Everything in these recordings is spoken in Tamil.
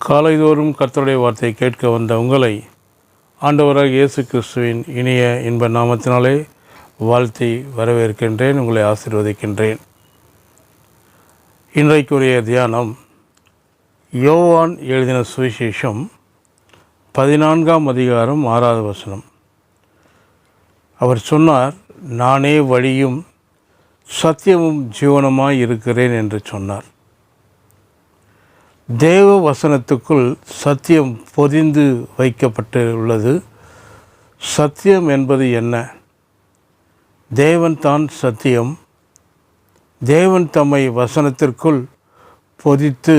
காலைதோறும் கர்த்தருடைய வார்த்தையை கேட்க வந்த உங்களை ஆண்டவராக இயேசு கிறிஸ்துவின் இனிய இன்ப நாமத்தினாலே வாழ்த்தி வரவேற்கின்றேன். உங்களை ஆசீர்வதிக்கின்றேன். இன்றைக்குரிய தியானம் யோவான் எழுதின சுவிசேஷம் 14ஆம் அதிகாரம் 6வது வசனம். அவர் சொன்னார், நானே வழியும் சத்தியமும் ஜீவனுமாய் இருக்கிறேன் என்று சொன்னார். தேவ வசனத்துக்குள் சத்தியம் பொதிந்து வைக்கப்பட்டுள்ளது. சத்தியம் என்பது என்ன? தேவன் தான் சத்தியம். தேவன் தம்மை வசனத்திற்குள் பொதித்து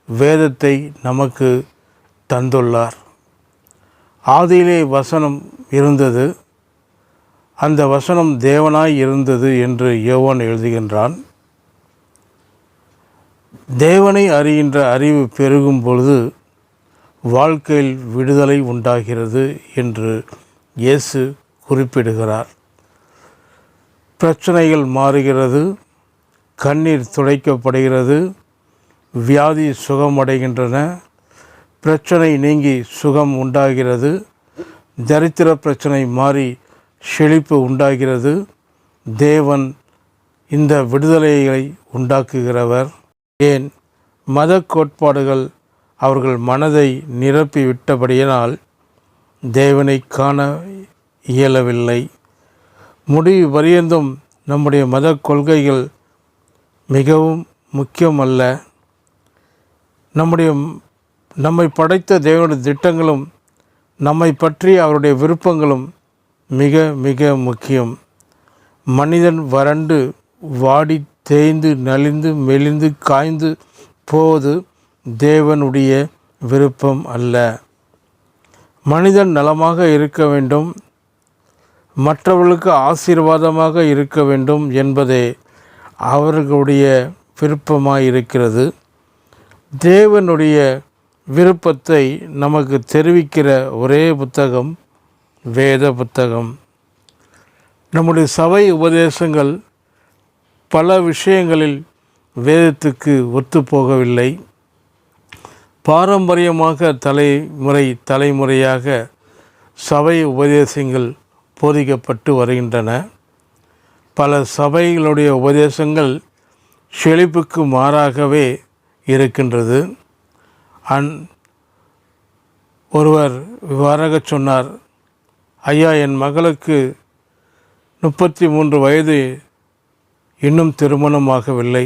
வேதத்தை நமக்கு தந்துள்ளார். ஆதியிலே வசனம் இருந்தது, அந்த வசனம் தேவனாய் இருந்தது என்று யோவான் எழுதுகின்றான். தேவனை அறிகின்ற அறிவு பெருகும் பொழுது வாழ்க்கையில் விடுதலை உண்டாகிறது என்று இயேசு குறிப்பிடுகிறார். பிரச்சனைகள் மாறுகிறது, கண்ணீர் துடைக்கப்படுகிறது, வியாதி சுகமடைகின்றன, பிரச்சனை நீங்கி சுகம் உண்டாகிறது, தரித்திர பிரச்சனை மாறி செழிப்பு உண்டாகிறது. தேவன் இந்த விடுதலையை உண்டாக்குகிறவர். ஏன் மத கோட்பாடுகள் அவர்கள் மனதை நிரப்பி விட்டபடியினால் தேவனை காண இயலவில்லை. முடிவு பரியந்தும் நம்முடைய மத கொள்கைகள் மிகவும் முக்கியமல்ல. நம்மை படைத்த தேவனுடைய திட்டங்களும் நம்மை பற்றி அவருடைய விருப்பங்களும் மிக மிக முக்கியம். மனிதன் வறண்டு வாடி தேய்ந்து நலிந்து மெலிந்து காய்ந்து போவது தேவனுடைய விருப்பம் அல்ல. மனிதன் நலமாக இருக்க வேண்டும், மற்றவர்களுக்கு ஆசீர்வாதமாக இருக்க வேண்டும் என்பதே அவர்களுடைய விருப்பமாக இருக்கிறது. தேவனுடைய விருப்பத்தை நமக்கு தெரிவிக்கிற ஒரே புத்தகம் வேத புத்தகம். நம்முடைய சபை உபதேசங்கள் பல விஷயங்களில் வேதத்துக்கு ஒத்துப்போகவில்லை. பாரம்பரியமாக தலைமுறையாக சபை உபதேசங்கள் போதிக்கப்பட்டு வருகின்றன. பல சபைகளுடைய உபதேசங்கள் செழிப்புக்கு மாறாகவே இருக்கின்றது. ஒருவர் இவ்வாறாக சொன்னார், ஐயா, என் மகளுக்கு 33 வயது, இன்னும் திருமணமாகவில்லை,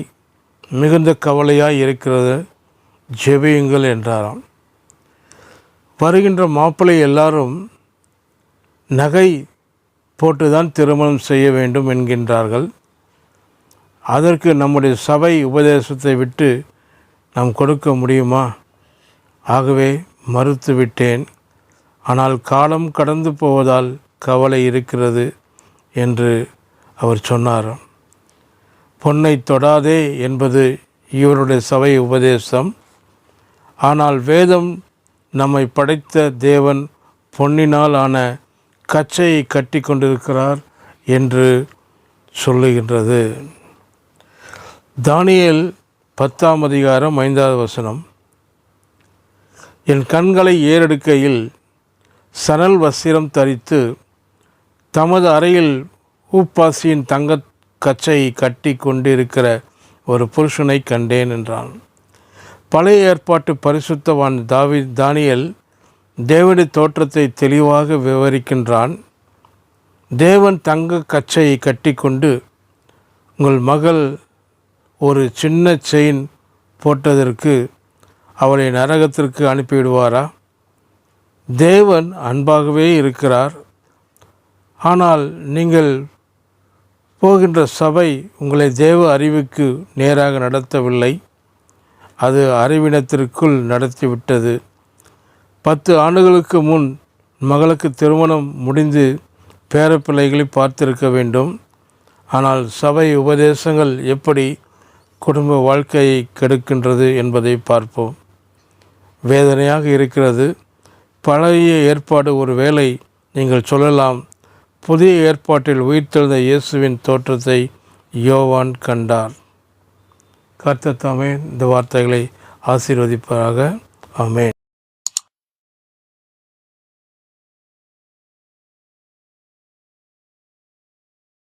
மிகுந்த கவலையாய் இருக்கிறது, ஜெபியுங்கள் என்றாராம். வருகின்ற மாப்பிள்ளை எல்லாரும் நகை போட்டுதான் திருமணம் செய்ய வேண்டும் என்கின்றார்கள். அதற்கு நம்முடைய சபை உபதேசத்தை விட்டு நாம் கொடுக்க முடியுமா? ஆகவே மறுத்துவிட்டேன். ஆனால் காலம் கடந்து போவதால் கவலை இருக்கிறது என்று அவர் சொன்னார். பொன்னை தொடாதே என்பது இவருடைய சபை உபதேசம். ஆனால் வேதம் நம்மை படைத்த தேவன் பொன்னினால் ஆன கச்சையை கட்டி கொண்டிருக்கிறார் என்று சொல்லுகின்றது. தானியேல் 10ஆம் அதிகாரம் 5வது வசனம். என் கண்களை ஏறெடுக்கையில் சணல் வஸ்திரம் தரித்து தமது அறையில் ஊப்பாசியின் தங்கக் கச்சையை கட்டி கொண்டிருக்கிற ஒரு புருஷனை கண்டேன் என்றான். பழைய ஏற்பாட்டு பரிசுத்தவான் தானியேல் தேவனுடைய தோற்றத்தை தெளிவாக விவரிக்கின்றான். தேவன் தங்க கச்சையை கட்டி கொண்டு, உங்கள் மகள் ஒரு சின்ன செயின் போட்டதற்கு அவளை நரகத்திற்கு அனுப்பிவிடுவாரா? தேவன் அன்பாகவே இருக்கிறார். ஆனால் நீங்கள் போகின்ற சபை உங்களை தேவ அறிவுக்கு நேராக நடத்தவில்லை, அது அறிவினத்திற்குள் நடத்திவிட்டது. 10 ஆண்டுகளுக்கு முன் மகளுக்கு திருமணம் முடிந்து பேரப்பிள்ளைகளை பார்த்திருக்க வேண்டும். ஆனால் சபை உபதேசங்கள் எப்படி குடும்ப வாழ்க்கையை கெடுக்கின்றது என்பதை பார்ப்போம். வேதனையாக இருக்கிறது. பழைய ஏற்பாடு ஒரு வேளை நீங்கள் சொல்லலாம், புதிய ஏற்பாட்டில் உயிர்த்தெழுந்த இயேசுவின் தோற்றத்தை யோவான் கண்டார். கர்த்தர் தாமே இந்த வார்த்தைகளை ஆசீர்வதிப்பாராக. ஆமென்.